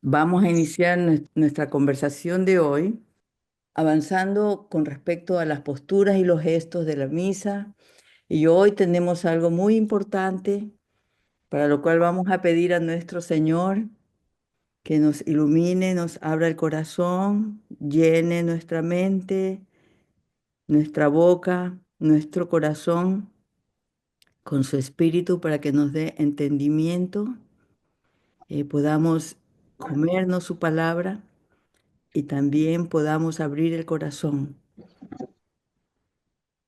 Vamos a iniciar nuestra conversación de hoy avanzando con respecto a las posturas y los gestos de la misa. Y hoy tenemos algo muy importante para lo cual vamos a pedir a nuestro Señor que nos ilumine, nos abra el corazón, llene nuestra mente, nuestra boca, nuestro corazón con su espíritu para que nos dé entendimiento, podamos comernos su palabra y también podamos abrir el corazón.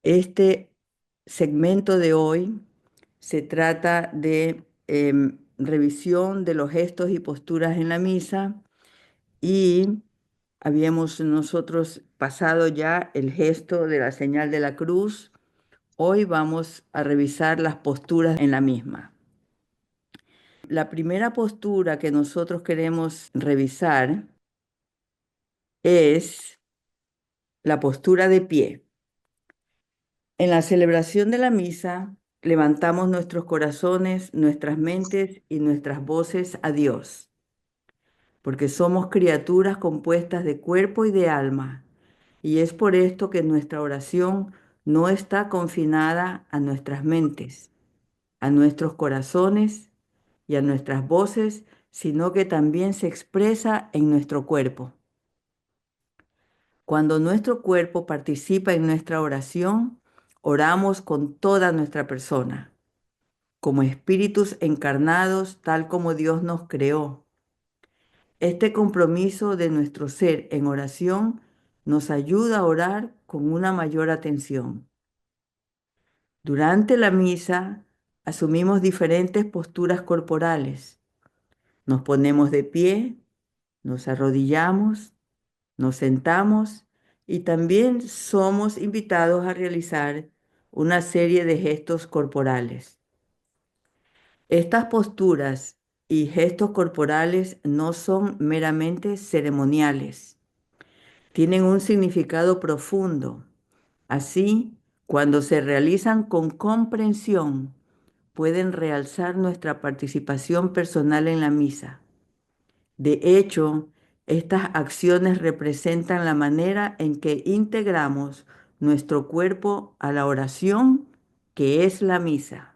Este segmento de hoy se trata de revisión de los gestos y posturas en la misa y habíamos nosotros pasado ya el gesto de la señal de la cruz. Hoy vamos a revisar las posturas en la misma. La primera postura que nosotros queremos revisar es la postura de pie. En la celebración de la misa, levantamos nuestros corazones, nuestras mentes y nuestras voces a Dios, porque somos criaturas compuestas de cuerpo y de alma, y es por esto que nuestra oración no está confinada a nuestras mentes, a nuestros corazones y a nuestras voces, sino que también se expresa en nuestro cuerpo. Cuando nuestro cuerpo participa en nuestra oración, oramos con toda nuestra persona, como espíritus encarnados, tal como Dios nos creó. Este compromiso de nuestro ser en oración nos ayuda a orar con una mayor atención. Durante la misa, asumimos diferentes posturas corporales. Nos ponemos de pie, nos arrodillamos, nos sentamos y también somos invitados a realizar una serie de gestos corporales. Estas posturas y gestos corporales no son meramente ceremoniales, tienen un significado profundo. Así, cuando se realizan con comprensión, pueden realzar nuestra participación personal en la misa. De hecho, estas acciones representan la manera en que integramos nuestro cuerpo a la oración, que es la misa.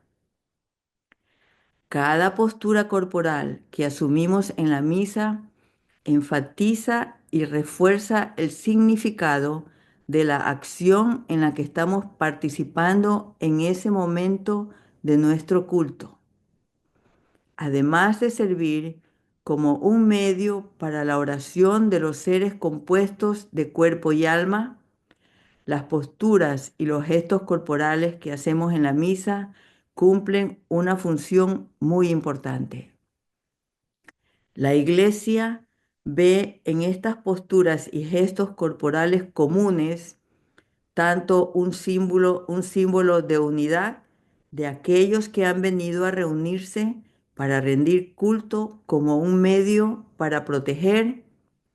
Cada postura corporal que asumimos en la misa enfatiza y refuerza el significado de la acción en la que estamos participando en ese momento de nuestro culto, además de servir como un medio para la oración de los seres compuestos de cuerpo y alma. Las posturas y los gestos corporales que hacemos en la misa cumplen una función muy importante. La Iglesia ve en estas posturas y gestos corporales comunes tanto un símbolo de unidad de aquellos que han venido a reunirse para rendir culto como un medio para proteger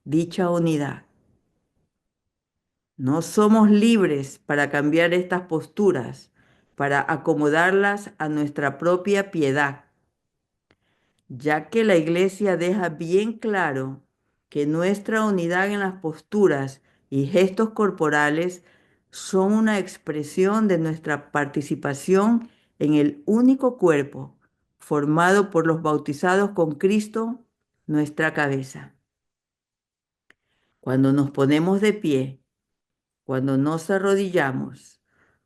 dicha unidad. No somos libres para cambiar estas posturas, para acomodarlas a nuestra propia piedad, ya que la Iglesia deja bien claro que nuestra unidad en las posturas y gestos corporales son una expresión de nuestra participación en el único cuerpo formado por los bautizados con Cristo, nuestra cabeza. Cuando nos ponemos de pie, cuando nos arrodillamos,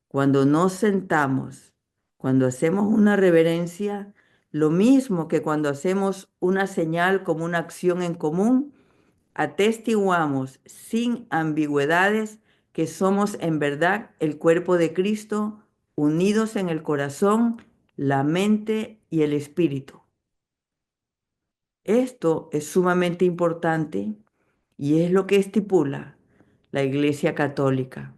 cuando nos sentamos, cuando hacemos una reverencia, lo mismo que cuando hacemos una señal como una acción en común, atestiguamos sin ambigüedades que somos en verdad el cuerpo de Cristo, unidos en el corazón, la mente y el espíritu. Esto es sumamente importante y es lo que estipula la Iglesia Católica.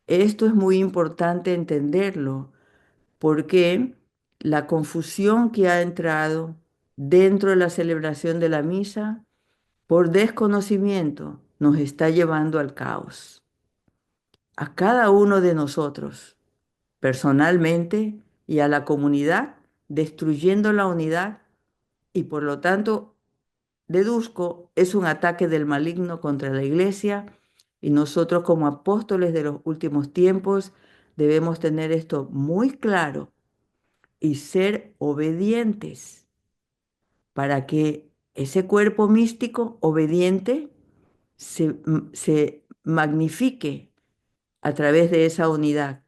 Esto es muy importante entenderlo porque la confusión que ha entrado dentro de la celebración de la misa por desconocimiento nos está llevando al caos. A cada uno de nosotros, personalmente y a la comunidad, destruyendo la unidad y por lo tanto deduzco, es un ataque del maligno contra la iglesia y nosotros como apóstoles de los últimos tiempos debemos tener esto muy claro y ser obedientes para que ese cuerpo místico obediente se magnifique a través de esa unidad,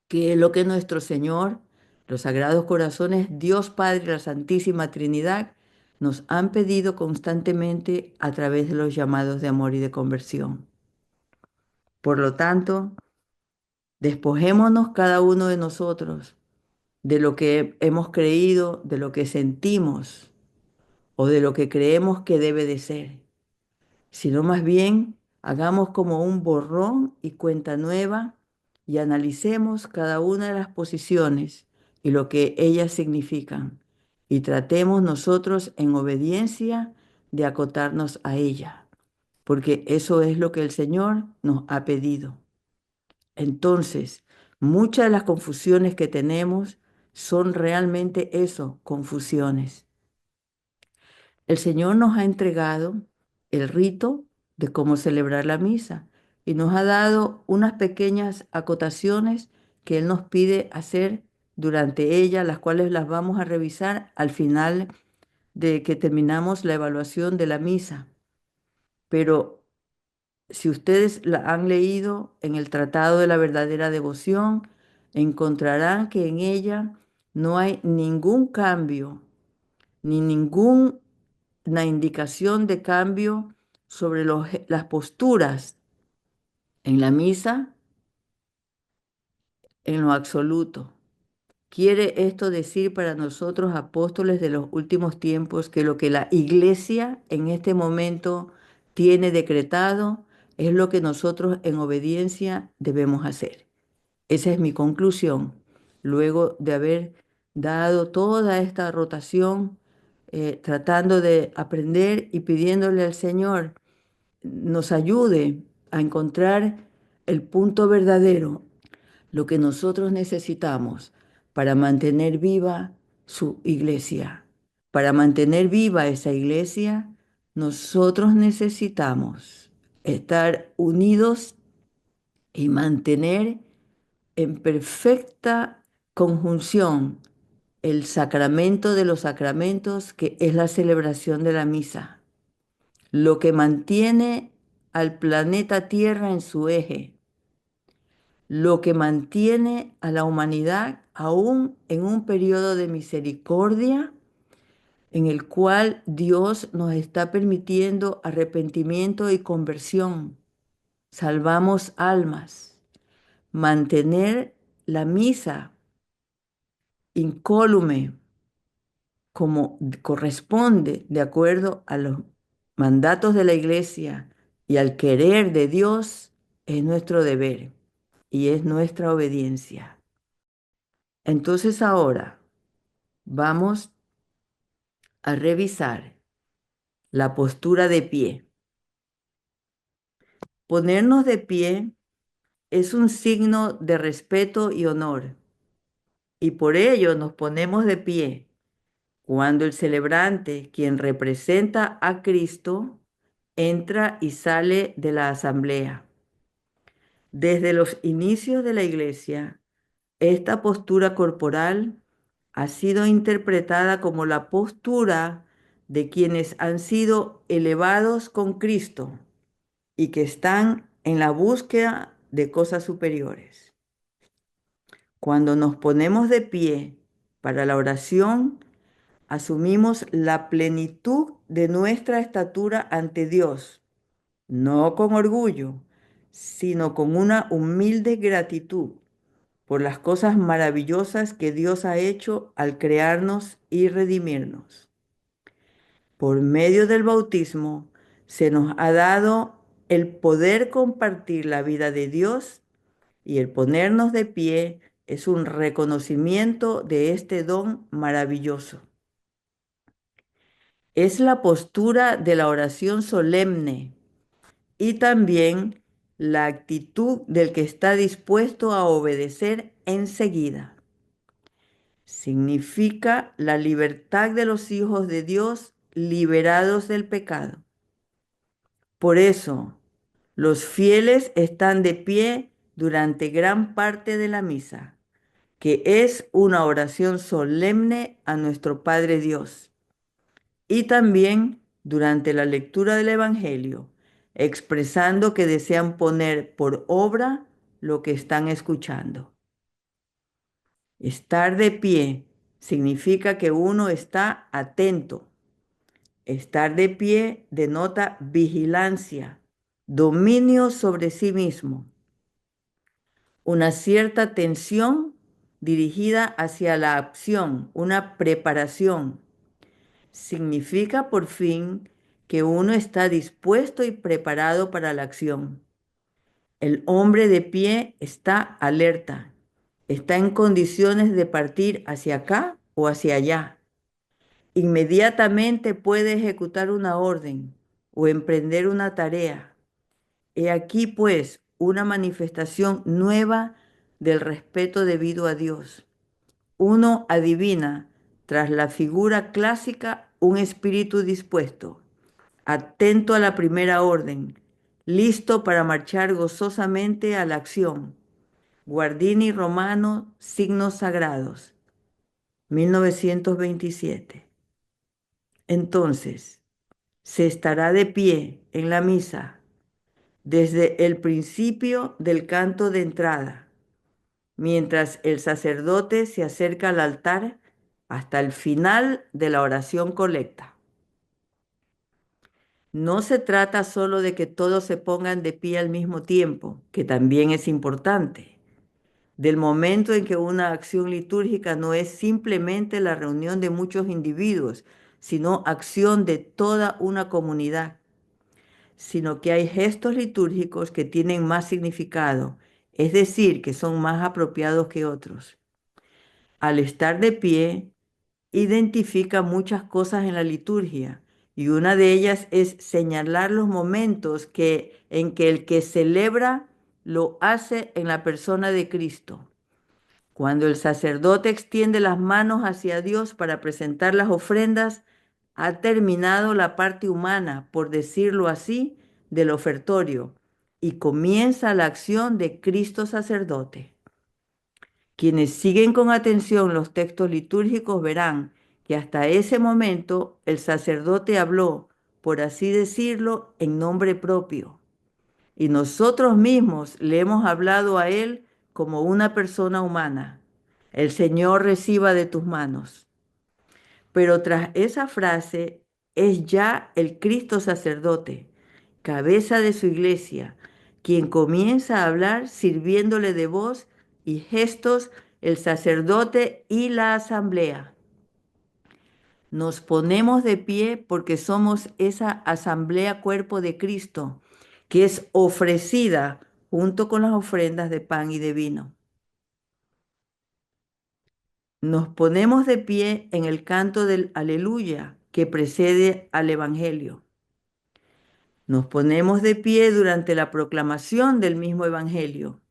que es lo que nuestro Señor, los Sagrados Corazones, Dios Padre, la Santísima Trinidad, nos han pedido constantemente a través de los llamados de amor y de conversión. Por lo tanto, despojémonos cada uno de nosotros de lo que hemos creído, de lo que sentimos o de lo que creemos que debe de ser, sino más bien hagamos como un borrón y cuenta nueva y analicemos cada una de las posiciones y lo que ellas significan y tratemos nosotros en obediencia de acotarnos a ella, porque eso es lo que el Señor nos ha pedido. Entonces, muchas de las confusiones que tenemos son realmente eso, confusiones. El Señor nos ha entregado el rito de cómo celebrar la misa y nos ha dado unas pequeñas acotaciones que Él nos pide hacer durante ella, las cuales las vamos a revisar al final de que terminamos la evaluación de la misa. Pero si ustedes la han leído en el Tratado de la Verdadera Devoción, encontrarán que en ella no hay ningún cambio ni ninguna indicación de cambio sobre las posturas en la misa en lo absoluto. Quiere esto decir para nosotros, apóstoles de los últimos tiempos, que lo que la iglesia en este momento tiene decretado es lo que nosotros en obediencia debemos hacer. Esa es mi conclusión, luego de haber dado toda esta rotación, tratando de aprender y pidiéndole al Señor nos ayude a encontrar el punto verdadero, lo que nosotros necesitamos para mantener viva su iglesia. Para mantener viva esa iglesia, nosotros necesitamos estar unidos y mantener en perfecta conjunción el sacramento de los sacramentos, que es la celebración de la misa, lo que mantiene al planeta Tierra en su eje, lo que mantiene a la humanidad aún en un periodo de misericordia en el cual Dios nos está permitiendo arrepentimiento y conversión. Salvamos almas. Mantener la misa incólume como corresponde de acuerdo a los mandatos de la iglesia y al querer de Dios es nuestro deber y es nuestra obediencia. Entonces ahora vamos a revisar la postura de pie. Ponernos de pie es un signo de respeto y honor y por ello nos ponemos de pie cuando el celebrante, quien representa a Cristo, entra y sale de la asamblea. Desde los inicios de la Iglesia, esta postura corporal ha sido interpretada como la postura de quienes han sido elevados con Cristo y que están en la búsqueda de cosas superiores. Cuando nos ponemos de pie para la oración, asumimos la plenitud de nuestra estatura ante Dios, no con orgullo, sino con una humilde gratitud por las cosas maravillosas que Dios ha hecho al crearnos y redimirnos. Por medio del bautismo se nos ha dado el poder compartir la vida de Dios y el ponernos de pie es un reconocimiento de este don maravilloso. Es la postura de la oración solemne y también la actitud del que está dispuesto a obedecer enseguida. Significa la libertad de los hijos de Dios liberados del pecado. Por eso, los fieles están de pie durante gran parte de la misa, que es una oración solemne a nuestro Padre Dios, y también durante la lectura del Evangelio, expresando que desean poner por obra lo que están escuchando. Estar de pie significa que uno está atento. Estar de pie denota vigilancia, dominio sobre sí mismo, una cierta tensión dirigida hacia la acción, una preparación. Significa por fin que uno está dispuesto y preparado para la acción. El hombre de pie está alerta, está en condiciones de partir hacia acá o hacia allá. Inmediatamente puede ejecutar una orden o emprender una tarea. He aquí, pues, una manifestación nueva del respeto debido a Dios. Uno adivina, tras la figura clásica, un espíritu dispuesto, atento a la primera orden, listo para marchar gozosamente a la acción. Guardini Romano, Signos Sagrados, 1927. Entonces, se estará de pie en la misa desde el principio del canto de entrada, mientras el sacerdote se acerca al altar hasta el final de la oración colecta. No se trata solo de que todos se pongan de pie al mismo tiempo, que también es importante, del momento en que una acción litúrgica no es simplemente la reunión de muchos individuos, sino acción de toda una comunidad, sino que hay gestos litúrgicos que tienen más significado, es decir, que son más apropiados que otros. Al estar de pie, identifica muchas cosas en la liturgia y una de ellas es señalar los momentos en que el que celebra lo hace en la persona de Cristo. Cuando el sacerdote extiende las manos hacia Dios para presentar las ofrendas, ha terminado la parte humana, por decirlo así, del ofertorio y comienza la acción de Cristo sacerdote. Quienes siguen con atención los textos litúrgicos verán que hasta ese momento el sacerdote habló, por así decirlo, en nombre propio. Y nosotros mismos le hemos hablado a él como una persona humana. El Señor reciba de tus manos. Pero tras esa frase es ya el Cristo sacerdote, cabeza de su iglesia, quien comienza a hablar sirviéndole de voz y gestos el sacerdote y la asamblea. Nos ponemos de pie porque somos esa asamblea cuerpo de Cristo, que es ofrecida junto con las ofrendas de pan y de vino. Nos ponemos de pie en el canto del aleluya que precede al Evangelio. Nos ponemos de pie durante la proclamación del mismo Evangelio,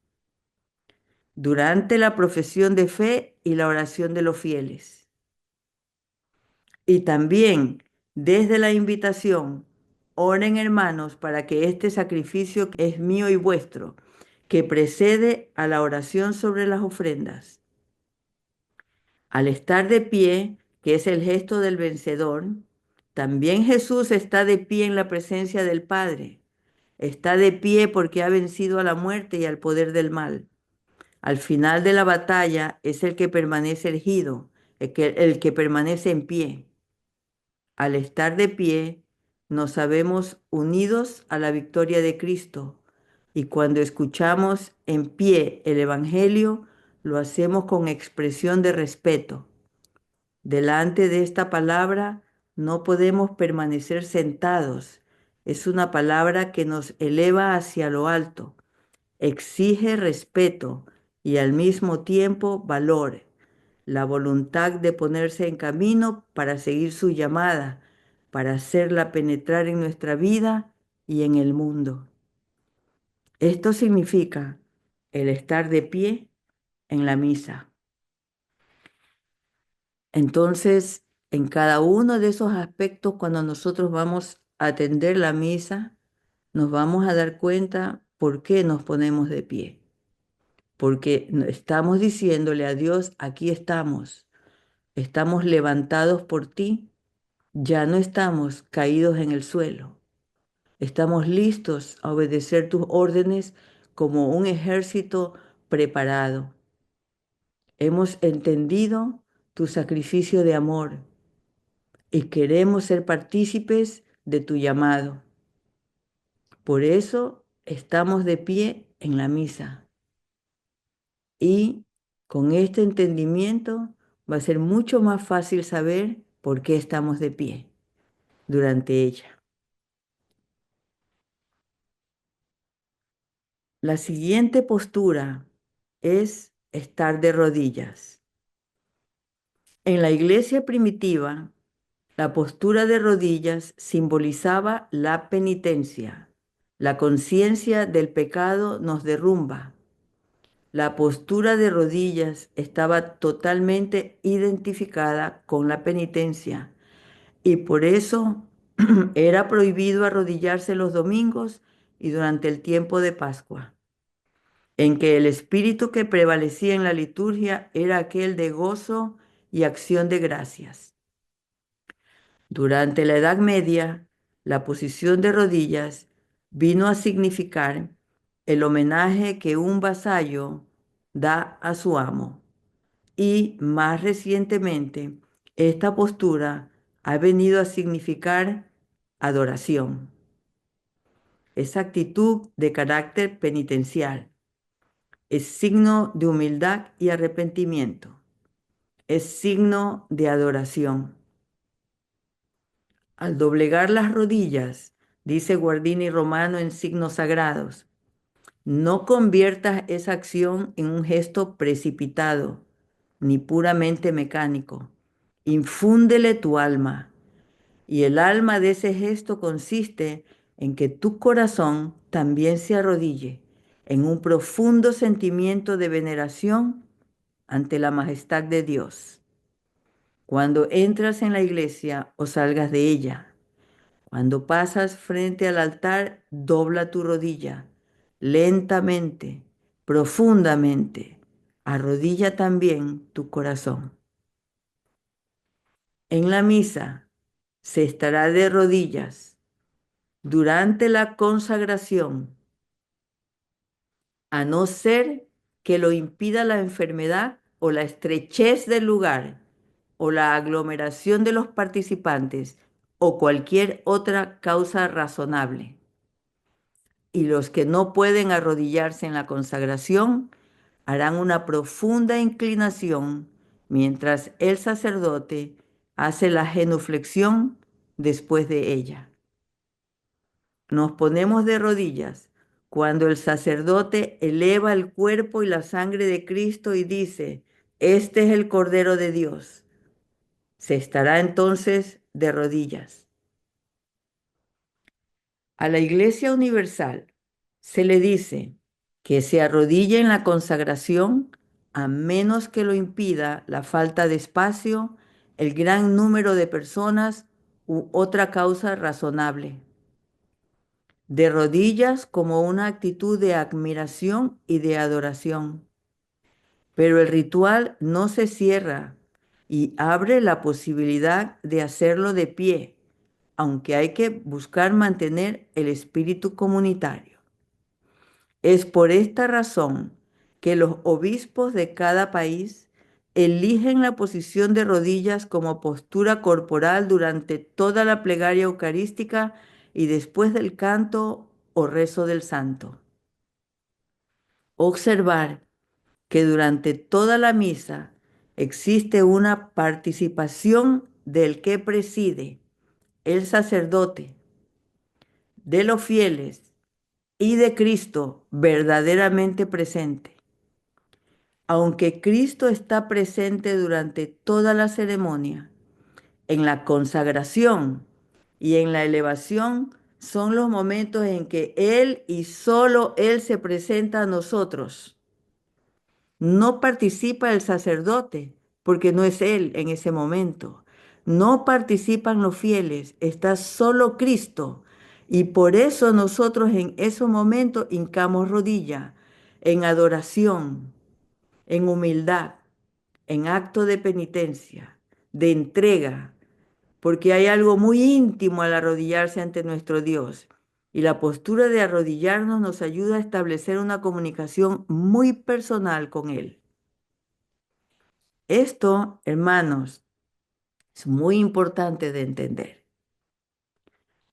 durante la profesión de fe y la oración de los fieles. Y también desde la invitación, oren hermanos para que este sacrificio que es mío y vuestro, que precede a la oración sobre las ofrendas. Al estar de pie, que es el gesto del vencedor, también Jesús está de pie en la presencia del Padre. Está de pie porque ha vencido a la muerte y al poder del mal. Al final de la batalla es el que permanece erguido, el que permanece en pie. Al estar de pie, nos sabemos unidos a la victoria de Cristo. Y cuando escuchamos en pie el Evangelio, lo hacemos con expresión de respeto. Delante de esta palabra no podemos permanecer sentados. Es una palabra que nos eleva hacia lo alto, exige respeto y al mismo tiempo valor, la voluntad de ponerse en camino para seguir su llamada, para hacerla penetrar en nuestra vida y en el mundo. Esto significa el estar de pie en la misa. Entonces, En cada uno de esos aspectos, cuando nosotros vamos a atender la misa, nos vamos a dar cuenta por qué nos ponemos de pie. Porque estamos diciéndole a Dios, aquí estamos levantados por ti, ya no estamos caídos en el suelo, estamos listos a obedecer tus órdenes como un ejército preparado. Hemos entendido tu sacrificio de amor y queremos ser partícipes de tu llamado. Por eso estamos de pie en la misa. Y con este entendimiento va a ser mucho más fácil saber por qué estamos de pie durante ella. La siguiente postura es estar de rodillas. En la iglesia primitiva, la postura de rodillas simbolizaba la penitencia. La conciencia del pecado nos derrumba. La postura de rodillas estaba totalmente identificada con la penitencia y por eso era prohibido arrodillarse los domingos y durante el tiempo de Pascua, en que el espíritu que prevalecía en la liturgia era aquel de gozo y acción de gracias. Durante la Edad Media, la posición de rodillas vino a significar el homenaje que un vasallo da a su amo. Y más recientemente, esta postura ha venido a significar adoración. Esa actitud de carácter penitencial es signo de humildad y arrepentimiento. Es signo de adoración. Al doblegar las rodillas, dice Guardini Romano en Signos Sagrados, no conviertas esa acción en un gesto precipitado ni puramente mecánico. Infúndele tu alma. Y el alma de ese gesto consiste en que tu corazón también se arrodille en un profundo sentimiento de veneración ante la majestad de Dios. Cuando entras en la iglesia o salgas de ella, cuando pasas frente al altar, dobla tu rodilla lentamente, profundamente. Arrodilla también tu corazón. En la misa se estará de rodillas durante la consagración, a no ser que lo impida la enfermedad o la estrechez del lugar o la aglomeración de los participantes o cualquier otra causa razonable. Y los que no pueden arrodillarse en la consagración harán una profunda inclinación mientras el sacerdote hace la genuflexión después de ella. Nos ponemos de rodillas cuando el sacerdote eleva el cuerpo y la sangre de Cristo y dice, este es el Cordero de Dios. Se estará entonces de rodillas. A la Iglesia Universal se le dice que se arrodille en la consagración a menos que lo impida la falta de espacio, el gran número de personas u otra causa razonable. De rodillas como una actitud de admiración y de adoración. Pero el ritual no se cierra y abre la posibilidad de hacerlo de pie, aunque hay que buscar mantener el espíritu comunitario. Es por esta razón que los obispos de cada país eligen la posición de rodillas como postura corporal durante toda la plegaria eucarística y después del canto o rezo del santo. Observar que durante toda la misa existe una participación del que preside, el sacerdote, de los fieles y de Cristo verdaderamente presente. Aunque Cristo está presente durante toda la ceremonia, en la consagración y en la elevación son los momentos en que Él y solo Él se presenta a nosotros. No participa el sacerdote porque no es Él en ese momento. no participan los fieles, está solo Cristo. Y por eso nosotros en esos momentos hincamos rodilla, en adoración, en humildad, en acto de penitencia, de entrega, porque hay algo muy íntimo al arrodillarse ante nuestro Dios. Y la postura de arrodillarnos nos ayuda a establecer una comunicación muy personal con Él. Esto, hermanos, es muy importante de entender.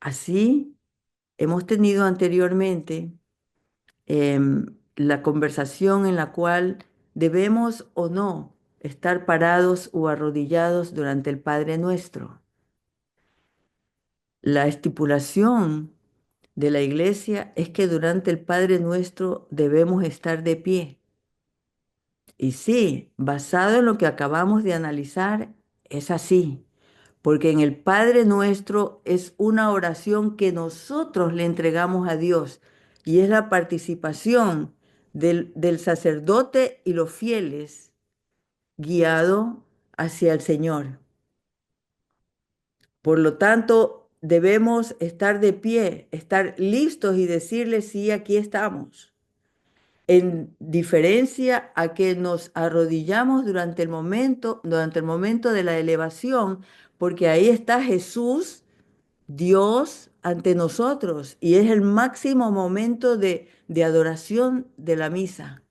Así, hemos tenido anteriormente la conversación en la cual debemos o no estar parados o arrodillados durante el Padre Nuestro. La estipulación de la iglesia es que durante el Padre Nuestro debemos estar de pie. Y sí, basado en lo que acabamos de analizar, es así, porque en el Padre Nuestro es una oración que nosotros le entregamos a Dios y es la participación del sacerdote y los fieles guiado hacia el Señor. Por lo tanto, debemos estar de pie, estar listos y decirle, sí, aquí estamos. En diferencia a que nos arrodillamos durante el momento de la elevación, porque ahí está Jesús, Dios, ante nosotros, y es el máximo momento de adoración de la misa.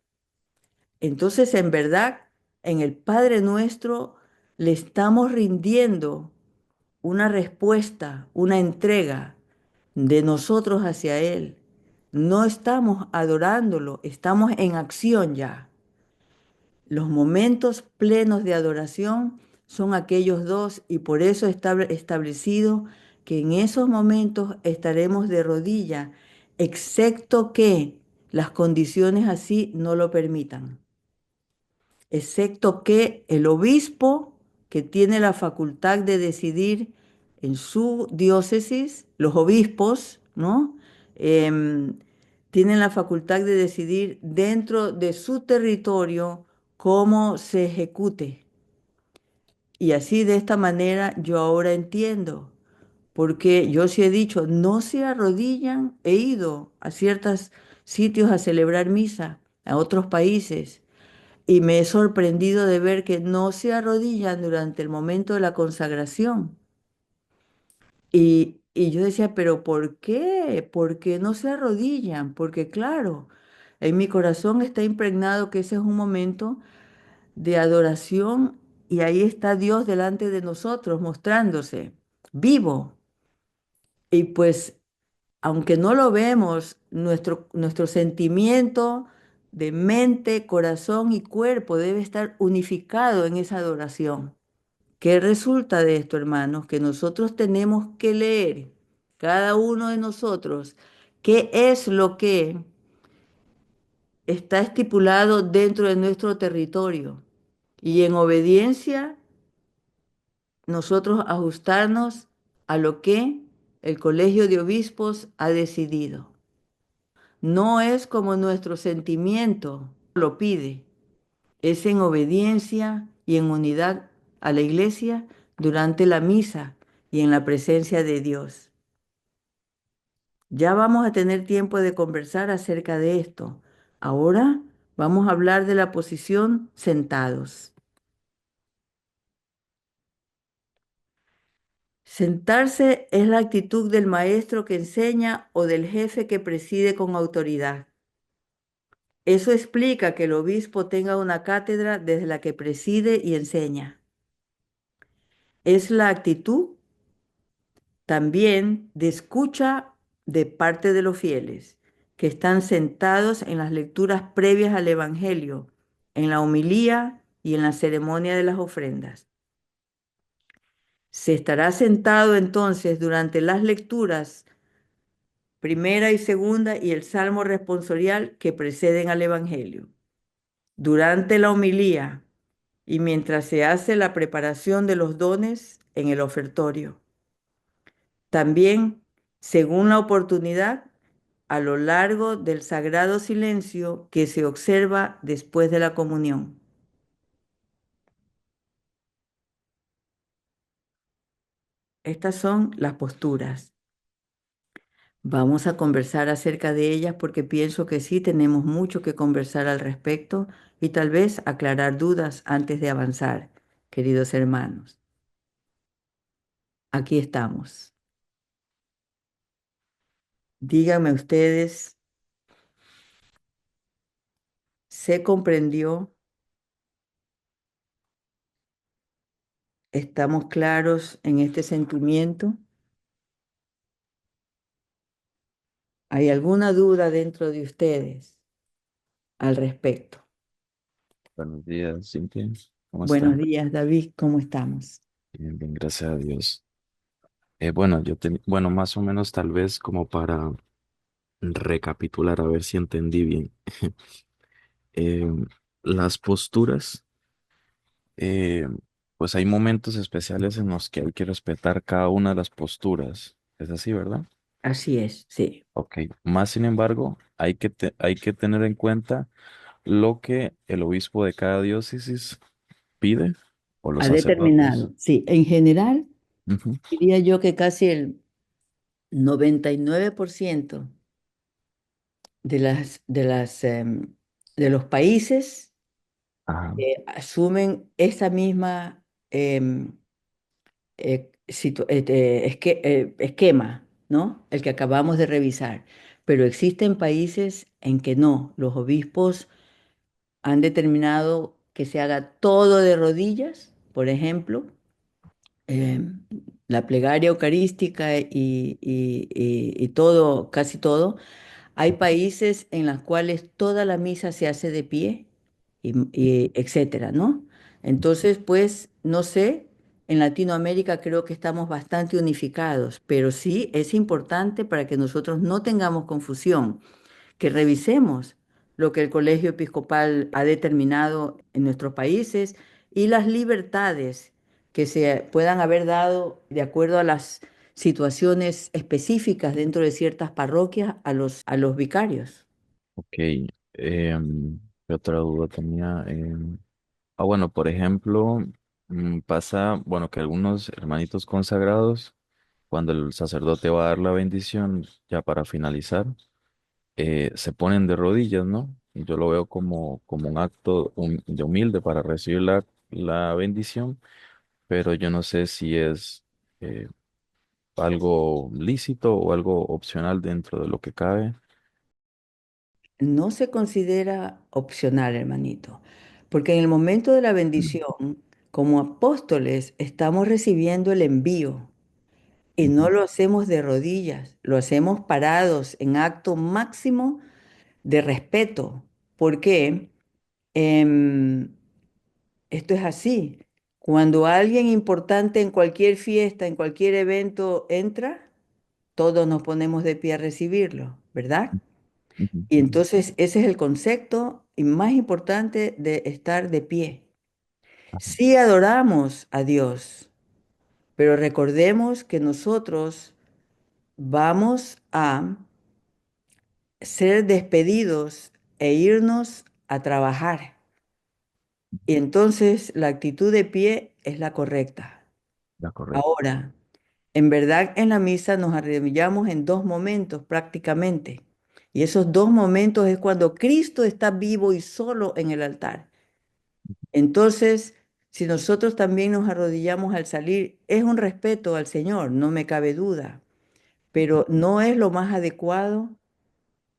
Entonces, en verdad, en el Padre Nuestro le estamos rindiendo una respuesta, una entrega de nosotros hacia Él. No estamos adorándolo, estamos en acción ya. Los momentos plenos de adoración son aquellos dos y por eso está establecido que en esos momentos estaremos de rodilla, excepto que las condiciones así no lo permitan, excepto que el obispo, que tiene la facultad de decidir en su diócesis, los obispos, ¿no? Em, Tienen la facultad de decidir dentro de su territorio cómo se ejecute. Y así de esta manera yo ahora entiendo, porque yo sí he dicho, no se arrodillan, he ido a ciertos sitios a celebrar misa, a otros países. Y me he sorprendido de ver que no se arrodillan durante el momento de la consagración. Y yo decía, pero ¿por qué? ¿Por qué no se arrodillan? Porque claro, en mi corazón está impregnado que ese es un momento de adoración y ahí está Dios delante de nosotros mostrándose vivo. Y pues, aunque no lo vemos, nuestro sentimiento de mente, corazón y cuerpo debe estar unificado en esa adoración. ¿Qué resulta de esto, hermanos? Que nosotros tenemos que leer, cada uno de nosotros, qué es lo que está estipulado dentro de nuestro territorio. Y en obediencia, nosotros ajustarnos a lo que el Colegio de Obispos ha decidido. No es como nuestro sentimiento lo pide, es en obediencia y en unidad a la iglesia durante la misa y en la presencia de Dios. Ya vamos a tener tiempo de conversar acerca de esto. Ahora vamos a hablar de la posición sentados. Sentarse es la actitud del maestro que enseña o del jefe que preside con autoridad. Eso explica que el obispo tenga una cátedra desde la que preside y enseña. Es la actitud también de escucha de parte de los fieles, que están sentados en las lecturas previas al Evangelio, en la homilía y en la ceremonia de las ofrendas. Se estará sentado entonces durante las lecturas primera y segunda y el salmo responsorial que preceden al Evangelio. Durante la homilía y mientras se hace la preparación de los dones en el ofertorio. También, según la oportunidad, a lo largo del sagrado silencio que se observa después de la comunión. Estas son las posturas. Vamos a conversar acerca de ellas porque pienso que sí tenemos mucho que conversar al respecto y tal vez aclarar dudas antes de avanzar, queridos hermanos. Aquí estamos. Díganme ustedes, ¿se comprendió? ¿Estamos claros en este sentimiento? ¿Hay alguna duda dentro de ustedes al respecto? Buenos días, Cintia. ¿Cómo Buenos está? días, David, ¿cómo estamos? Bien, bien, gracias a Dios. Bueno, bueno, más o menos tal vez como para recapitular, a ver si entendí bien. Eh, las posturas, eh, pues hay momentos especiales en los que hay que respetar cada una de las posturas. Es así, ¿verdad? Así es, sí. Ok. Más sin embargo, hay que tener en cuenta lo que el obispo de cada diócesis pide o los Ha sacerdotes. determinado, sí. En general, Ujú. diría yo que casi el 99% de los países Ajá, asumen esa misma esquema, ¿no? El que acabamos de revisar. Pero existen países en que no. Los obispos han determinado que se haga todo de rodillas, por ejemplo, eh, la plegaria eucarística y todo, casi todo. Hay países en los cuales toda la misa se hace de pie, y etcétera, ¿no? Entonces, pues, no sé, en Latinoamérica creo que estamos bastante unificados, pero sí es importante para que nosotros no tengamos confusión que revisemos lo que el Colegio Episcopal ha determinado en nuestros países y las libertades que se puedan haber dado de acuerdo a las situaciones específicas dentro de ciertas parroquias a los vicarios. ok. ¿Qué otra duda tenía? Bueno, por ejemplo, pasa, bueno, que algunos hermanitos consagrados, cuando el sacerdote va a dar la bendición, ya para finalizar, se ponen de rodillas, ¿no? Y yo lo veo como un acto de humilde para recibir la bendición, pero yo no sé si es eh, algo lícito o algo opcional dentro de lo que cabe. No se considera opcional, hermanito, porque en el momento de la Mm. bendición, como apóstoles, estamos recibiendo el envío. Y no Ujú. lo hacemos de rodillas, lo hacemos parados en acto máximo de respeto. Porque esto es así. Cuando alguien importante en cualquier fiesta, en cualquier evento entra, todos nos ponemos de pie a recibirlo, ¿verdad? Ujú. Y entonces ese es el concepto y más importante de estar de pie. Ajá, Sí adoramos a Dios, pero recordemos que nosotros vamos a ser despedidos e irnos a trabajar. Y entonces la actitud de pie es la correcta. ya correcto. Ahora, en verdad en la misa nos arrodillamos en dos momentos prácticamente. Y esos dos momentos es cuando Cristo está vivo y solo en el altar. Entonces, si nosotros también nos arrodillamos al salir, es un respeto al Señor, no me cabe duda, pero no es lo más adecuado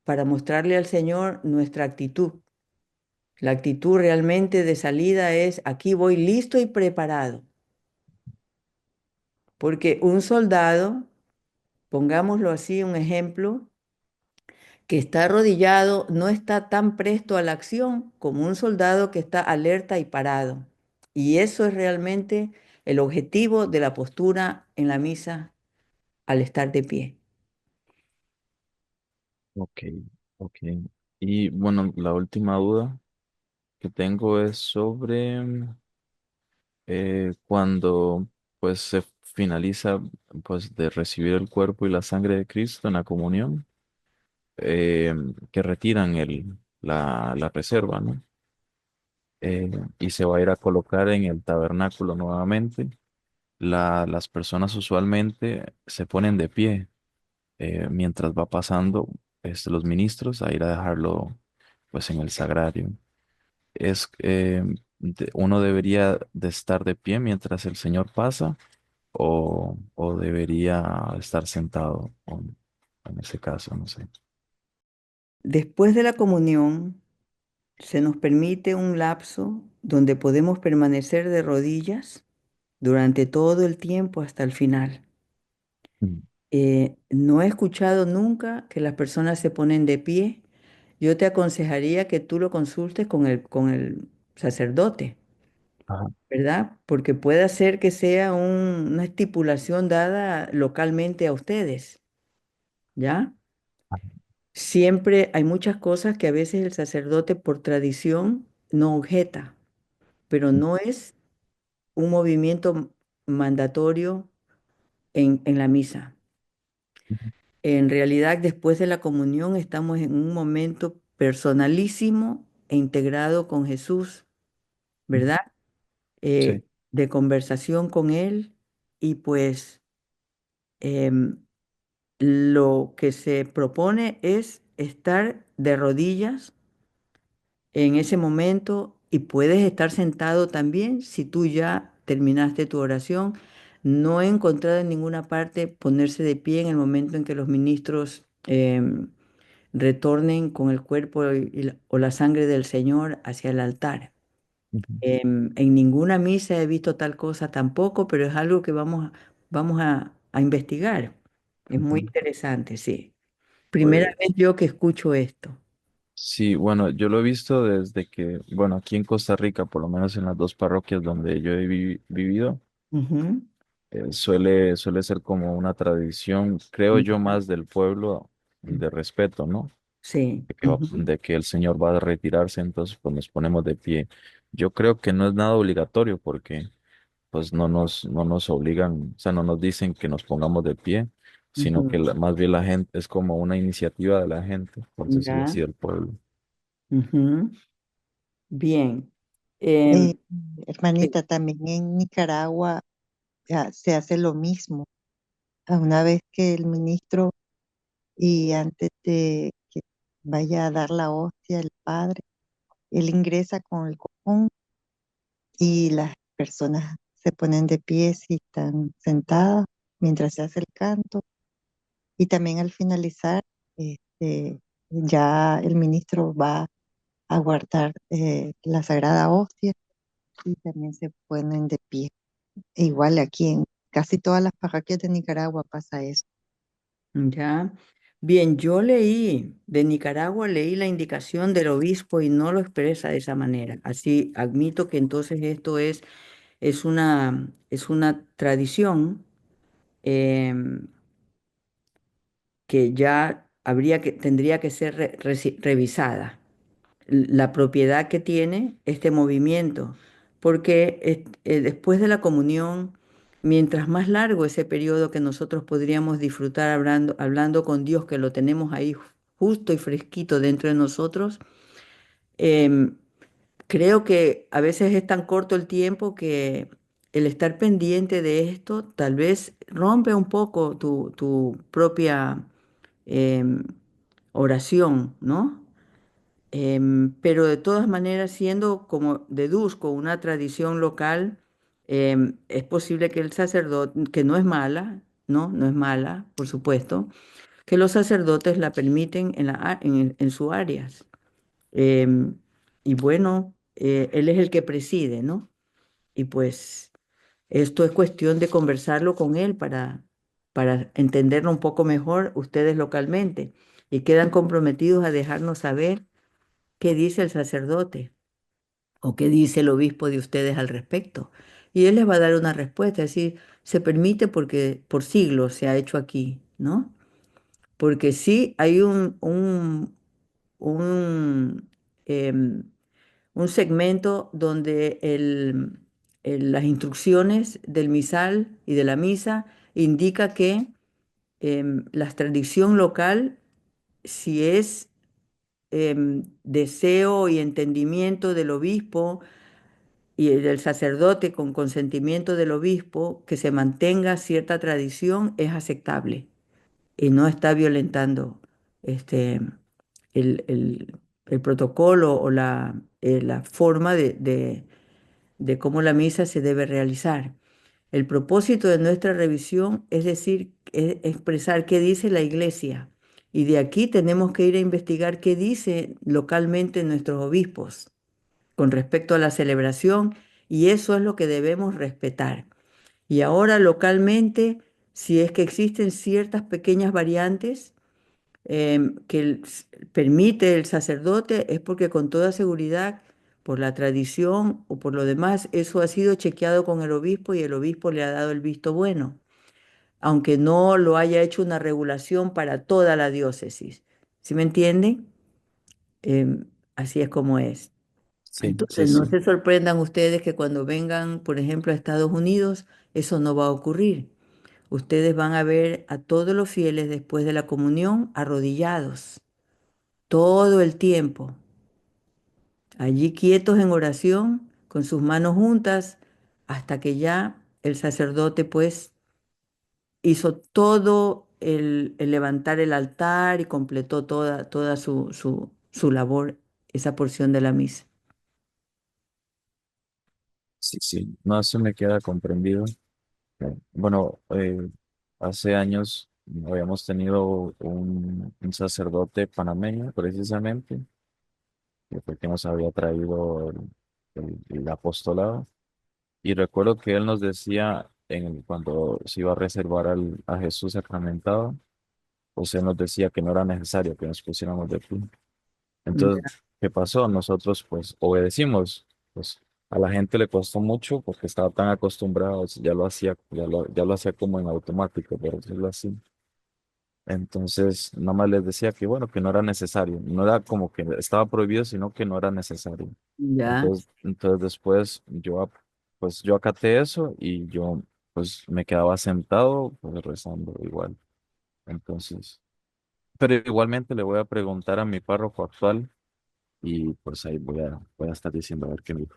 para mostrarle al Señor nuestra actitud. La actitud realmente de salida es, aquí voy listo y preparado, porque un soldado, pongámoslo así, un ejemplo, que está arrodillado no está tan presto a la acción como un soldado que está alerta y parado. Y eso es realmente el objetivo de la postura en la misa al estar de pie. Ok, ok. Y bueno, la última duda que tengo es sobre cuando pues se finaliza pues de recibir el cuerpo y la sangre de Cristo en la comunión, eh, que retiran la reserva, ¿no? Y se va a ir a colocar en el tabernáculo nuevamente. las personas usualmente se ponen de pie mientras va pasando los ministros a ir a dejarlo pues en el sagrario. Uno debería de estar de pie mientras el Señor pasa o debería estar sentado en ese caso, no sé. Después de la comunión, se nos permite un lapso donde podemos permanecer de rodillas durante todo el tiempo hasta el final. Mm. No he escuchado nunca que las personas se ponen de pie. Yo te aconsejaría que tú lo consultes con el sacerdote, Ajá, ¿verdad? Porque puede ser que sea una estipulación dada localmente a ustedes, ¿ya? Siempre hay muchas cosas que a veces el sacerdote por tradición no objeta, pero no es un movimiento mandatorio en la misa. En realidad, después de la comunión, estamos en un momento personalísimo e integrado con Jesús, ujú. ¿verdad? Sí. De conversación con Él y pues em, lo que se propone es estar de rodillas en ese momento y puedes estar sentado también si tú ya terminaste tu oración. No he encontrado en ninguna parte ponerse de pie en el momento en que los ministros retornen con el cuerpo o la sangre del Señor hacia el altar. Ujú. En ninguna misa he visto tal cosa tampoco, pero es algo que vamos a investigar. Es muy Ujú. interesante, sí. Primera Pues vez yo que escucho esto. sí, bueno, yo lo he visto desde que, bueno, aquí en Costa Rica, por lo menos en las dos parroquias donde yo he vivido, Ujú. suele ser como una tradición, creo yo, más del pueblo de respeto, ¿no? Sí. Ujú. De que el Señor va a retirarse, entonces pues nos ponemos de pie. Yo creo que no es nada obligatorio porque pues no nos obligan, o sea, no nos dicen que nos pongamos de pie, sino que Ujú. más bien la gente es como una iniciativa de la gente, por decirlo Ya. así, del pueblo. Ujú. Bien. Eh, Em, sí. Hermanita, también en Nicaragua se hace lo mismo. Una vez que el ministro y antes de que vaya a dar la hostia el padre, él ingresa con el copón y las personas se ponen de pie si están sentadas mientras se hace el canto. Y también al finalizar, ya el ministro va a guardar la sagrada hostia y también se ponen de pie. E igual aquí en casi todas las parroquias de Nicaragua pasa eso. Ya. Bien, yo leí de Nicaragua, leí la indicación del obispo y no lo expresa de esa manera. Así admito que entonces esto es una tradición em, que ya tendría que ser revisada. La propiedad que tiene este movimiento, porque después de la comunión, mientras más largo ese periodo que nosotros podríamos disfrutar hablando con Dios, que lo tenemos ahí justo y fresquito dentro de nosotros, em, creo que a veces es tan corto el tiempo que el estar pendiente de esto tal vez rompe un poco tu propia em, oración, ¿no? Pero de todas maneras, siendo como deduzco una tradición local, es posible que el sacerdote, que no es mala, ¿no? No es mala, por supuesto, que los sacerdotes la permiten en sus áreas. Em, y bueno, él es el que preside, ¿no? Y pues esto es cuestión de conversarlo con él para entenderlo un poco mejor ustedes localmente. Y quedan comprometidos a dejarnos saber qué dice el sacerdote o qué dice el obispo de ustedes al respecto. Y él les va a dar una respuesta, es decir, se permite porque por siglos se ha hecho aquí, ¿no? Porque sí hay un, em, un segmento donde las instrucciones del misal y de la misa indica que la tradición local, si es deseo y entendimiento del obispo, y del sacerdote con consentimiento del obispo, que se mantenga cierta tradición es aceptable y no está violentando este, el protocolo o la forma de cómo la misa se debe realizar. El propósito de nuestra revisión es decir, es expresar qué dice la Iglesia. Y de aquí tenemos que ir a investigar qué dice localmente nuestros obispos con respecto a la celebración, y eso es lo que debemos respetar. Y ahora localmente, si es que existen ciertas pequeñas variantes permite el sacerdote, es porque con toda seguridad, por la tradición o por lo demás, eso ha sido chequeado con el obispo y el obispo le ha dado el visto bueno, aunque no lo haya hecho una regulación para toda la diócesis. ¿Sí me entienden? Así es como es. Sí, sí, Entonces, no sí. se sorprendan ustedes que cuando vengan, por ejemplo, a Estados Unidos, eso no va a ocurrir. Ustedes van a ver a todos los fieles después de la comunión arrodillados todo el tiempo, allí quietos en oración, con sus manos juntas, hasta que ya el sacerdote pues hizo todo el levantar el altar y completó toda su labor, esa porción de la misa. Sí, sí. No, eso me queda comprendido. Bueno, hace años habíamos tenido un sacerdote panameño, precisamente, que fue que nos había traído el apostolado. Y recuerdo que él nos decía, cuando se iba a reservar a Jesús sacramentado, pues él nos decía que no era necesario que nos pusiéramos de pie. Ya, Entonces, ¿qué pasó? Nosotros pues obedecimos. Pues a la gente le costó mucho porque estaba tan acostumbrado, ya lo hacía, ya lo hacía como en automático, por decirlo así. Entonces, nada más les decía que bueno, que no era necesario. No era como que estaba prohibido, sino que no era necesario. ya. Entonces después pues yo acaté eso y yo pues me quedaba sentado pues rezando igual. Entonces, pero igualmente le voy a preguntar a mi párroco actual y pues ahí voy a estar diciendo a ver qué me dijo.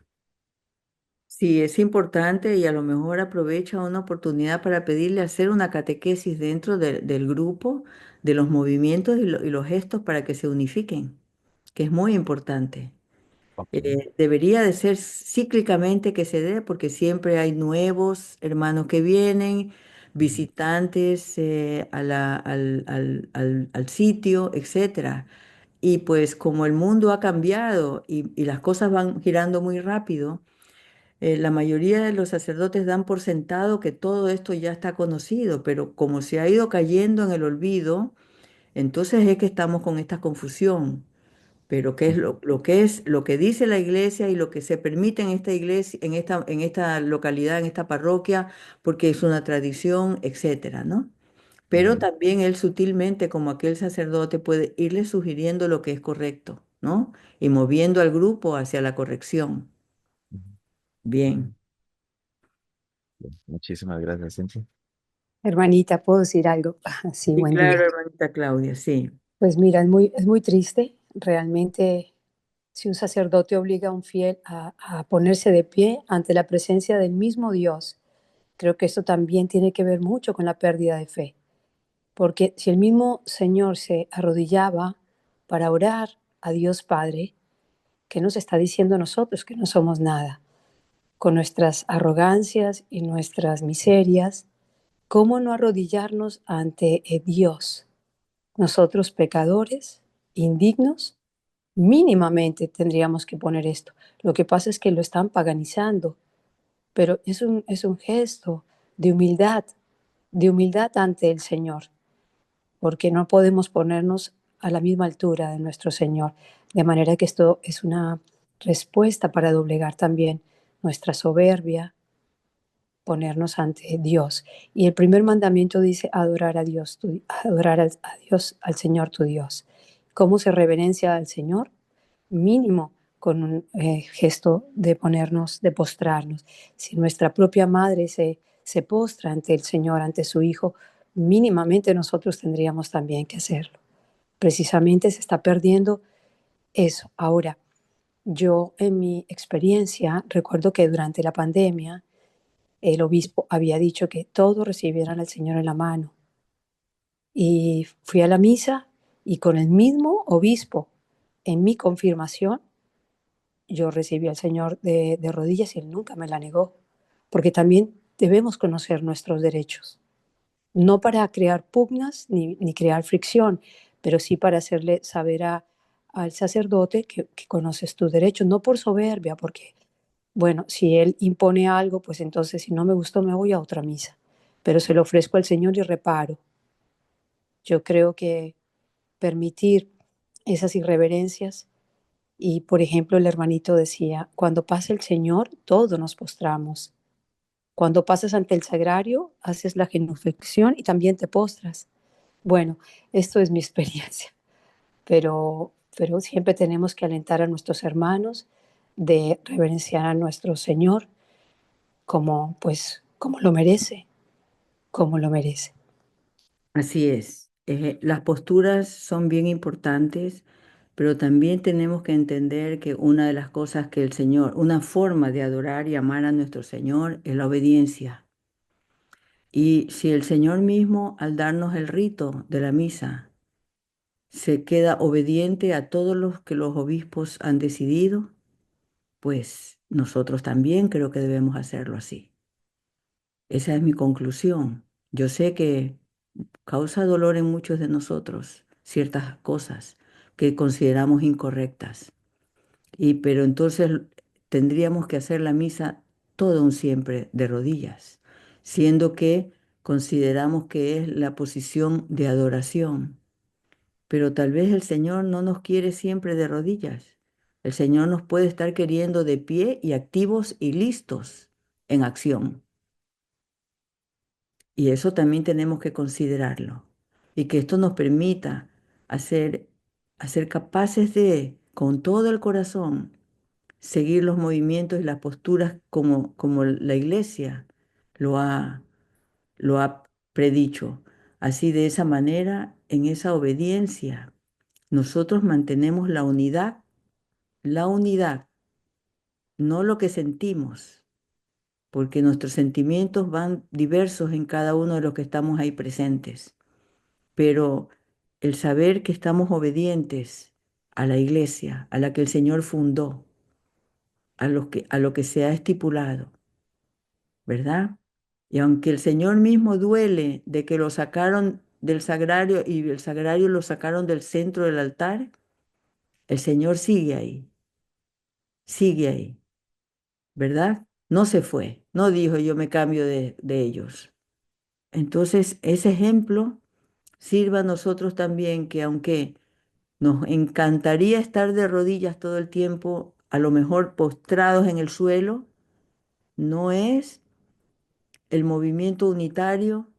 Sí, es importante y a lo mejor aprovecha una oportunidad para pedirle hacer una catequesis dentro del grupo, de los movimientos y los gestos para que se unifiquen, que es muy importante. Ok. Debería de ser cíclicamente que se dé, porque siempre hay nuevos hermanos que vienen, Ujú, visitantes al sitio, etcétera. Y pues como el mundo ha cambiado y las cosas van girando muy rápido, la mayoría de los sacerdotes dan por sentado que todo esto ya está conocido, pero como se ha ido cayendo en el olvido, entonces es que estamos con esta confusión. Pero qué es ujú, lo que dice la iglesia y lo que se permite en esta iglesia, en esta localidad, en esta parroquia, porque es una tradición, etcétera, ¿no? Pero ujú, también él sutilmente, como aquel sacerdote, puede irle sugiriendo lo que es correcto, ¿no? Y moviendo al grupo hacia la corrección. ujú. Bien. Bueno, muchísimas gracias, Cintia. Hermanita, ¿puedo decir algo? Sí, Sí, buen claro, día. hermanita Claudia, sí. Pues mira, es muy triste. Realmente, si un sacerdote obliga a un fiel a ponerse de pie ante la presencia del mismo Dios, creo que esto también tiene que ver mucho con la pérdida de fe. Porque si el mismo Señor se arrodillaba para orar a Dios Padre, ¿qué nos está diciendo a nosotros? Que no somos nada. Con nuestras arrogancias y nuestras miserias, ¿cómo no arrodillarnos ante Dios? Nosotros pecadores, indignos, mínimamente tendríamos que poner esto. Lo que pasa es que lo están paganizando, pero es un gesto de humildad ante el Señor, porque no podemos ponernos a la misma altura de nuestro Señor. De manera que esto es una respuesta para doblegar también nuestra soberbia, ponernos ante Dios. Y el primer mandamiento dice adorar a Dios, adorar a Dios, al Señor tu Dios. ¿Cómo se reverencia al Señor? Mínimo con un gesto de ponernos, de postrarnos. Si nuestra propia madre se postra ante el Señor, ante su Hijo, mínimamente nosotros tendríamos también que hacerlo. Precisamente se está perdiendo eso. Ahora, Yo en mi experiencia recuerdo que durante la pandemia el obispo había dicho que todos recibieran al Señor en la mano. Y fui a la misa y con el mismo obispo en mi confirmación, yo recibí al Señor de rodillas y Él nunca me la negó, porque también debemos conocer nuestros derechos, no para crear pugnas ni crear fricción, pero sí para hacerle saber al sacerdote que conoces tus derechos, no por soberbia, porque, bueno, si Él impone algo, pues entonces si no me gustó me voy a otra misa, pero se lo ofrezco al Señor y reparo. Yo creo que permitir esas irreverencias. Y, por ejemplo, el hermanito decía, cuando pasa el Señor, todos nos postramos. Cuando pasas ante el sagrario, haces la genuflexión y también te postras. Bueno, esto es mi experiencia, pero siempre tenemos que alentar a nuestros hermanos de reverenciar a nuestro Señor como, pues, como lo merece, como lo merece. Así es. Las posturas son bien importantes, pero también tenemos que entender que una de las cosas que el Señor, una forma de adorar y amar a nuestro Señor es la obediencia. Y si el Señor mismo, al darnos el rito de la misa, se queda obediente a todos los que los obispos han decidido, pues nosotros también creo que debemos hacerlo así. Esa es mi conclusión. Yo sé que causa dolor en muchos de nosotros ciertas cosas que consideramos incorrectas. Pero entonces tendríamos que hacer la misa todo un siempre de rodillas, siendo que consideramos que es la posición de adoración. Pero tal vez el Señor no nos quiere siempre de rodillas. El Señor nos puede estar queriendo de pie y activos y listos en acción. Y eso también tenemos que considerarlo. Y que esto nos permita hacer, ser capaces de, con todo el corazón, seguir los movimientos y las posturas como la iglesia lo ha, lo ha predicho. Así, de esa manera, en esa obediencia, nosotros mantenemos la unidad, no lo que sentimos, porque nuestros sentimientos van diversos en cada uno de los que estamos ahí presentes. Pero el saber que estamos obedientes a la iglesia, a la que el Señor fundó, a lo que se ha estipulado, ¿verdad? Y aunque el Señor mismo duele de que lo sacaron del sagrario y el sagrario lo sacaron del centro del altar, el Señor sigue ahí, ¿verdad? No se fue, no dijo yo me cambio de ellos. Entonces, ese ejemplo sirva a nosotros también que aunque nos encantaría estar de rodillas todo el tiempo, a lo mejor postrados en el suelo, no es el movimiento unitario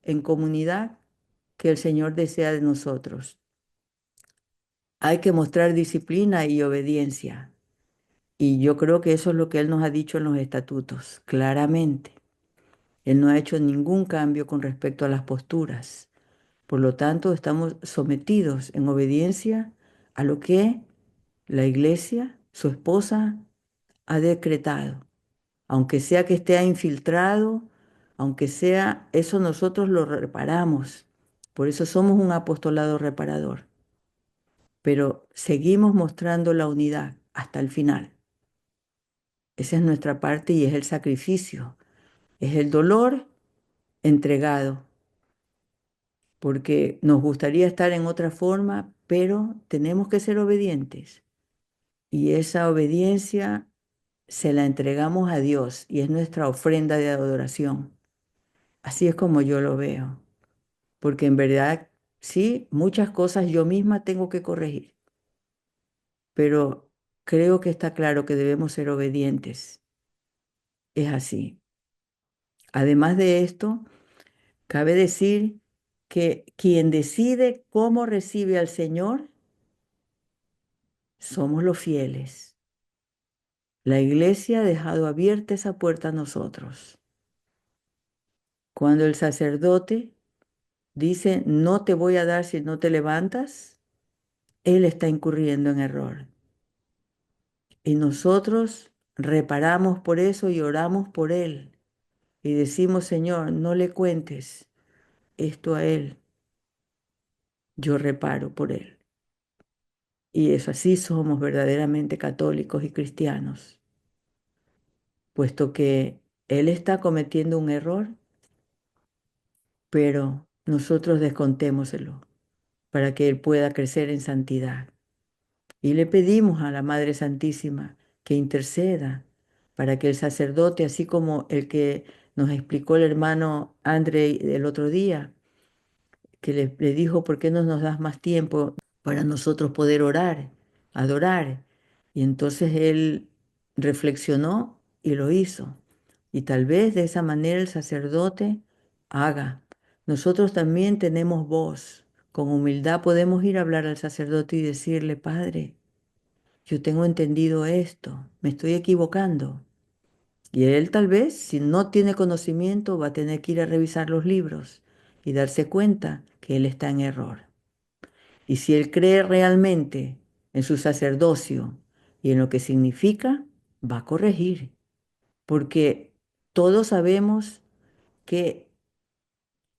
en comunidad que el Señor desea de nosotros. Hay que mostrar disciplina y obediencia. Y yo creo que eso es lo que Él nos ha dicho en los estatutos, claramente. Él no ha hecho ningún cambio con respecto a las posturas. Por lo tanto, estamos sometidos en obediencia a lo que la iglesia, su esposa, ha decretado. Aunque sea que esté infiltrado, aunque sea, eso nosotros lo reparamos. Por eso somos un apostolado reparador. Pero seguimos mostrando la unidad hasta el final. Esa es nuestra parte y es el sacrificio. Es el dolor entregado. Porque nos gustaría estar en otra forma, pero tenemos que ser obedientes. Y esa obediencia se la entregamos a Dios y es nuestra ofrenda de adoración. Así es como yo lo veo, porque en verdad, sí, muchas cosas yo misma tengo que corregir, pero creo que está claro que debemos ser obedientes. Es así. Además de esto, cabe decir que quien decide cómo recibe al Señor somos los fieles. La iglesia ha dejado abierta esa puerta a nosotros. Cuando el sacerdote dice, no te voy a dar si no te levantas, él está incurriendo en error. Y nosotros reparamos por eso y oramos por él. Y decimos, Señor, no le cuentes esto a él, yo reparo por él. Y es así somos verdaderamente católicos y cristianos, puesto que él está cometiendo un error, pero nosotros descontémoselo para que él pueda crecer en santidad. Y le pedimos a la Madre Santísima que interceda para que el sacerdote, así como el que nos explicó el hermano André el otro día, que le dijo, ¿por qué no nos das más tiempo para nosotros poder orar, adorar? Y entonces él reflexionó y lo hizo. Y tal vez de esa manera el sacerdote haga. Nosotros también tenemos voz. Con humildad podemos ir a hablar al sacerdote y decirle, Padre, yo tengo entendido esto, me estoy equivocando. Y él tal vez, si no tiene conocimiento, va a tener que ir a revisar los libros y darse cuenta que él está en error. Y si él cree realmente en su sacerdocio y en lo que significa, va a corregir. Porque todos sabemos que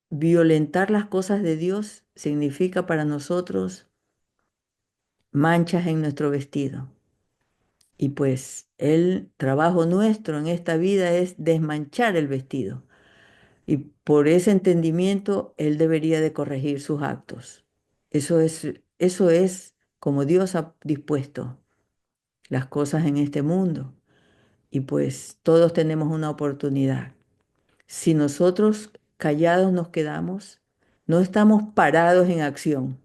violentar las cosas de Dios significa para nosotros manchas en nuestro vestido. Y pues el trabajo nuestro en esta vida es desmanchar el vestido. Y por ese entendimiento, él debería de corregir sus actos. Eso es como Dios ha dispuesto las cosas en este mundo. Y pues todos tenemos una oportunidad. Si nosotros callados nos quedamos, no estamos parados en acción.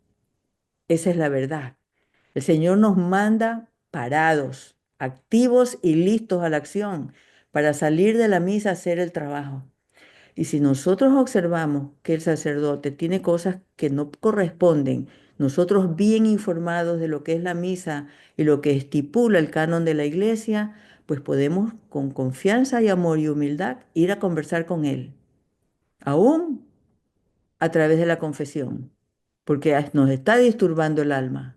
Esa es la verdad. El Señor nos manda parados, activos y listos a la acción para salir de la misa a hacer el trabajo. Y si nosotros observamos que el sacerdote tiene cosas que no corresponden, nosotros bien informados de lo que es la misa y lo que estipula el canon de la iglesia, pues podemos con confianza y amor y humildad ir a conversar con él, aún a través de la confesión, porque nos está disturbando el alma.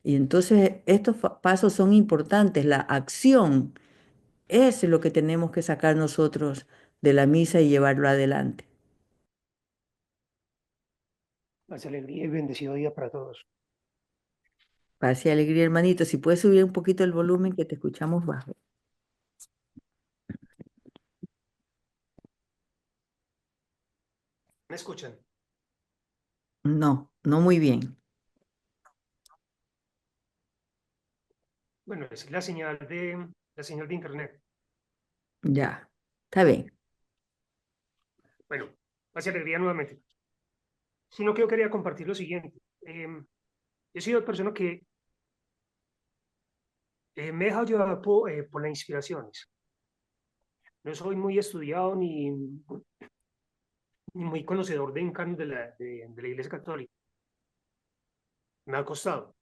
Y entonces estos pasos son importantes. La acción es lo que tenemos que sacar nosotros de la misa y llevarlo adelante. Más alegría y bendecido día para todos. Paz y alegría, hermanito. Si puedes subir un poquito el volumen que te escuchamos bajo. ¿Me escuchan? No, no muy bien. Bueno, es la señal de internet. Ya, está bien. Bueno, más alegría nuevamente. Sino que yo quería compartir lo siguiente. Yo he sido persona que me he dejado llevar por las inspiraciones. No soy muy estudiado ni muy conocedor de encanos de la Iglesia Católica. Me ha costado,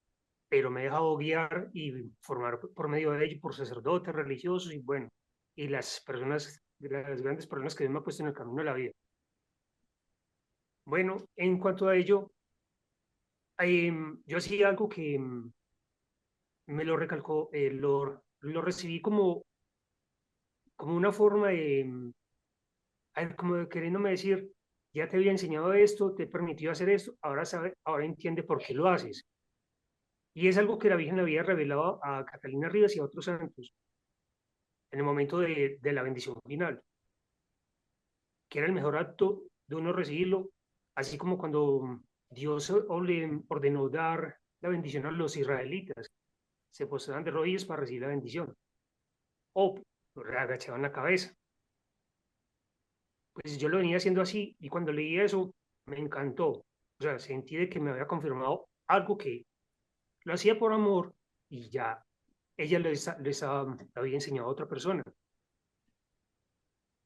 pero me he dejado guiar y formar por medio de ello por sacerdotes religiosos y bueno, y las grandes personas que Dios me ha puesto en el camino de la vida. Bueno, en cuanto a ello, yo hacía algo que me lo recalcó, lo recibí como una forma como de queriéndome decir, ya te había enseñado esto, te permitió hacer esto, ahora entiende por qué lo haces. Y es algo que la Virgen había revelado a Catalina Rivas y a otros santos en el momento de la bendición final, que era el mejor acto de uno recibirlo, así como cuando Dios ordenó dar la bendición a los israelitas, se postraban de rodillas para recibir la bendición, o agachaban la cabeza. Pues yo lo venía haciendo así, y cuando leí eso, me encantó. O sea, sentí de que me había confirmado algo que lo hacía por amor, y ya ella había enseñado a otra persona.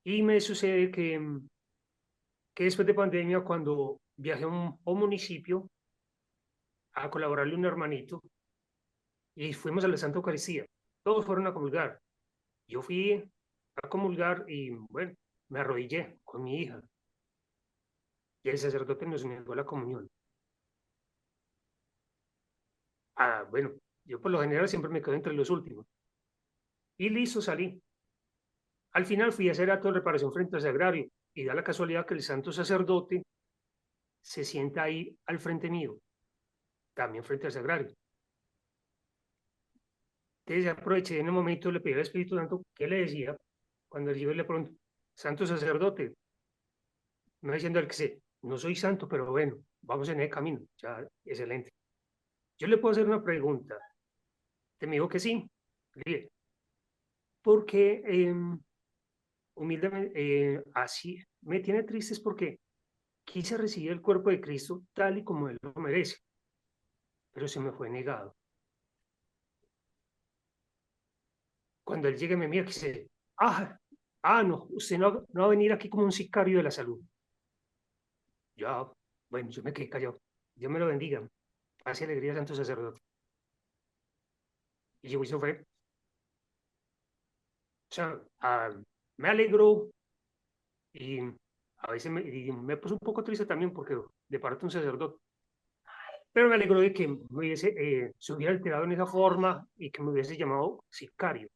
Y me sucede que después de pandemia, cuando viajé a un municipio a colaborarle a un hermanito, y fuimos a la Santa Eucaristía, todos fueron a comulgar. Yo fui a comulgar y, bueno, me arrodillé con mi hija, y el sacerdote nos negó la comunión. Bueno, yo por lo general siempre me quedo entre los últimos. Y listo, salí. Al final fui a hacer acto de reparación frente al sagrario y da la casualidad que el santo sacerdote se sienta ahí al frente mío, también frente al sagrario. Entonces aproveché en el momento, le pedí al Espíritu Santo qué le decía cuando yo le pregunto, santo sacerdote, me va diciendo el que sé, no soy santo, pero bueno, vamos en el camino, ya, excelente. Yo le puedo hacer una pregunta. Te me dijo que sí. Le dije, porque humildemente, así me tiene triste es porque quise recibir el cuerpo de Cristo tal y como Él lo merece, pero se me fue negado. Cuando Él llega y me mira, que dice, no, usted no va a venir aquí como un sicario de la salud. Ya, bueno, yo me quedé callado. Dios me lo bendiga. Paz y alegría, santo sacerdote. Y yo hizo fue, o sea, me alegró y a veces me puso un poco triste también porque de parte de un sacerdote. Pero me alegró de que se hubiera alterado en esa forma y que me hubiese llamado sicario.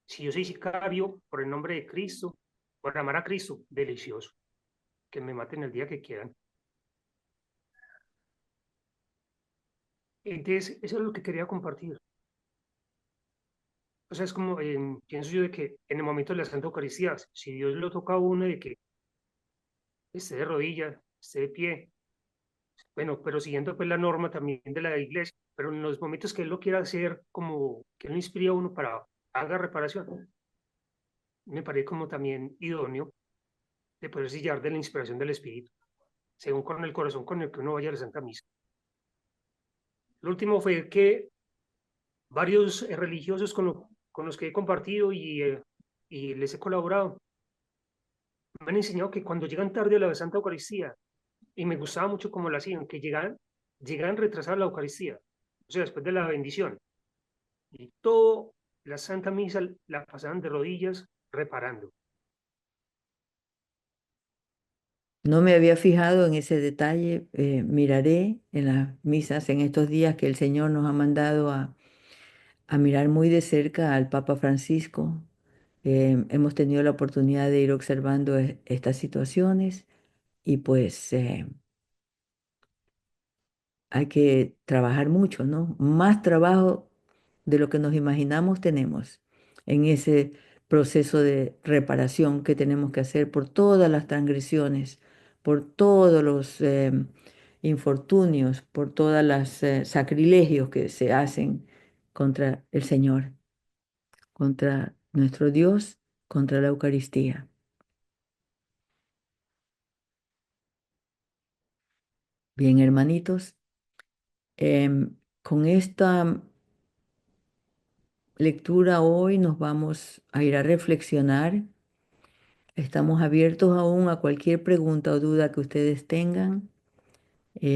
Si yo soy sicario por el nombre de Cristo, por amar a Cristo, delicioso. Que me maten el día que quieran. Entonces, eso es lo que quería compartir. O sea, es como, pienso yo de que en el momento de la Santa Eucaristía, si Dios lo toca a uno de que esté de rodillas, esté de pie, bueno, pero siguiendo pues la norma también de la iglesia, pero en los momentos que Él lo quiera hacer, como que Él lo inspire a uno para haga reparación, me parece como también idóneo de poder sillar de la inspiración del Espíritu, según con el corazón con el que uno vaya a la Santa Misa. Lo último fue que varios religiosos con los que he compartido y les he colaborado me han enseñado que cuando llegan tarde a la Santa Eucaristía, y me gustaba mucho cómo lo hacían, que llegan retrasados a la Eucaristía, o sea, después de la bendición, y toda la Santa Misa la pasaban de rodillas reparando. No me había fijado en ese detalle. Miraré en las misas en estos días que el Señor nos ha mandado a mirar muy de cerca al Papa Francisco. Hemos tenido la oportunidad de ir observando estas situaciones y pues hay que trabajar mucho, ¿no? Más trabajo de lo que nos imaginamos tenemos en ese proceso de reparación que tenemos que hacer por todas las transgresiones, por todos los infortunios, por todos los sacrilegios que se hacen contra el Señor, contra nuestro Dios, contra la Eucaristía. Bien, hermanitos, con esta lectura hoy nos vamos a ir a reflexionar. Estamos abiertos aún a cualquier pregunta o duda que ustedes tengan.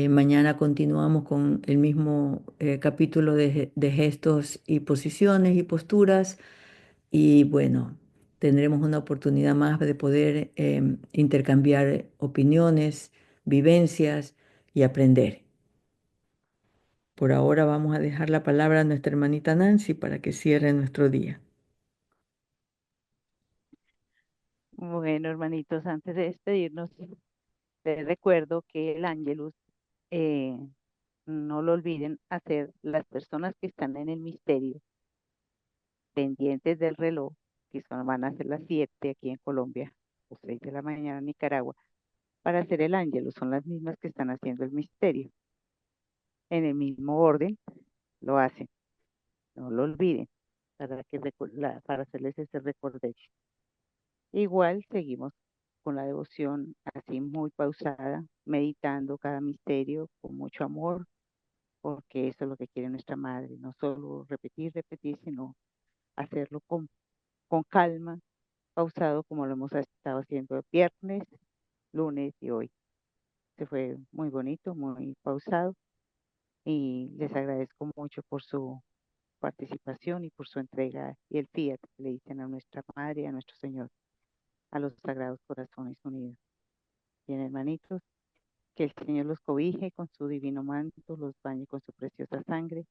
Mañana continuamos con el mismo capítulo de gestos y posiciones y posturas. Y bueno, tendremos una oportunidad más de poder intercambiar opiniones, vivencias y aprender. Por ahora vamos a dejar la palabra a nuestra hermanita Nancy para que cierre nuestro día. Bueno, hermanitos, antes de despedirnos, les recuerdo que el Ángelus, eh, no lo olviden hacer las personas que están en el misterio, pendientes del reloj, que van a ser las 7 aquí en Colombia, o 6 de la mañana en Nicaragua, para hacer el Ángelus. Son las mismas que están haciendo el misterio. En el mismo orden lo hacen. No lo olviden, para hacerles ese recordatorio. Igual seguimos con la devoción así muy pausada, meditando cada misterio con mucho amor, porque eso es lo que quiere nuestra madre, no solo repetir, repetir, sino hacerlo con calma, pausado como lo hemos estado haciendo el viernes, lunes y hoy. Se fue muy bonito, muy pausado y les agradezco mucho por su participación y por su entrega y el fiat que le dicen a nuestra madre y a nuestro Señor, a los Sagrados Corazones Unidos. Bien, hermanitos, que el Señor los cobije con su divino manto, los bañe con su preciosa sangre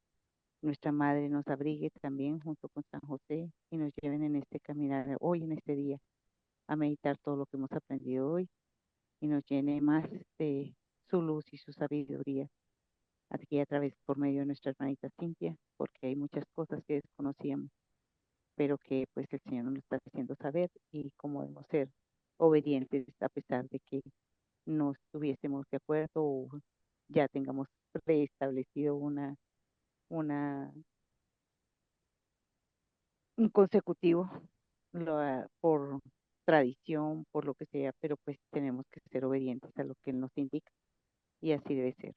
nuestra Madre nos abrigue también junto con San José y nos lleven en este caminar hoy, en este día, a meditar todo lo que hemos aprendido hoy y nos llene más de su luz y su sabiduría aquí a través por medio de nuestra hermanita Cintia, porque hay muchas cosas que desconocíamos, pero que pues el Señor nos lo está haciendo saber y cómo debemos ser obedientes a pesar de que no estuviésemos de acuerdo o ya tengamos preestablecido una, un consecutivo por tradición, por lo que sea, pero pues tenemos que ser obedientes a lo que Él nos indica y así debe ser.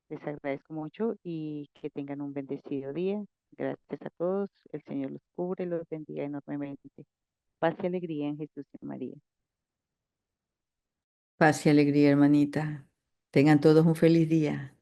Les agradezco mucho y que tengan un bendecido día. Gracias a todos. El Señor los cubre, los bendiga enormemente. Paz y alegría en Jesús y María. Paz y alegría, hermanita. Tengan todos un feliz día.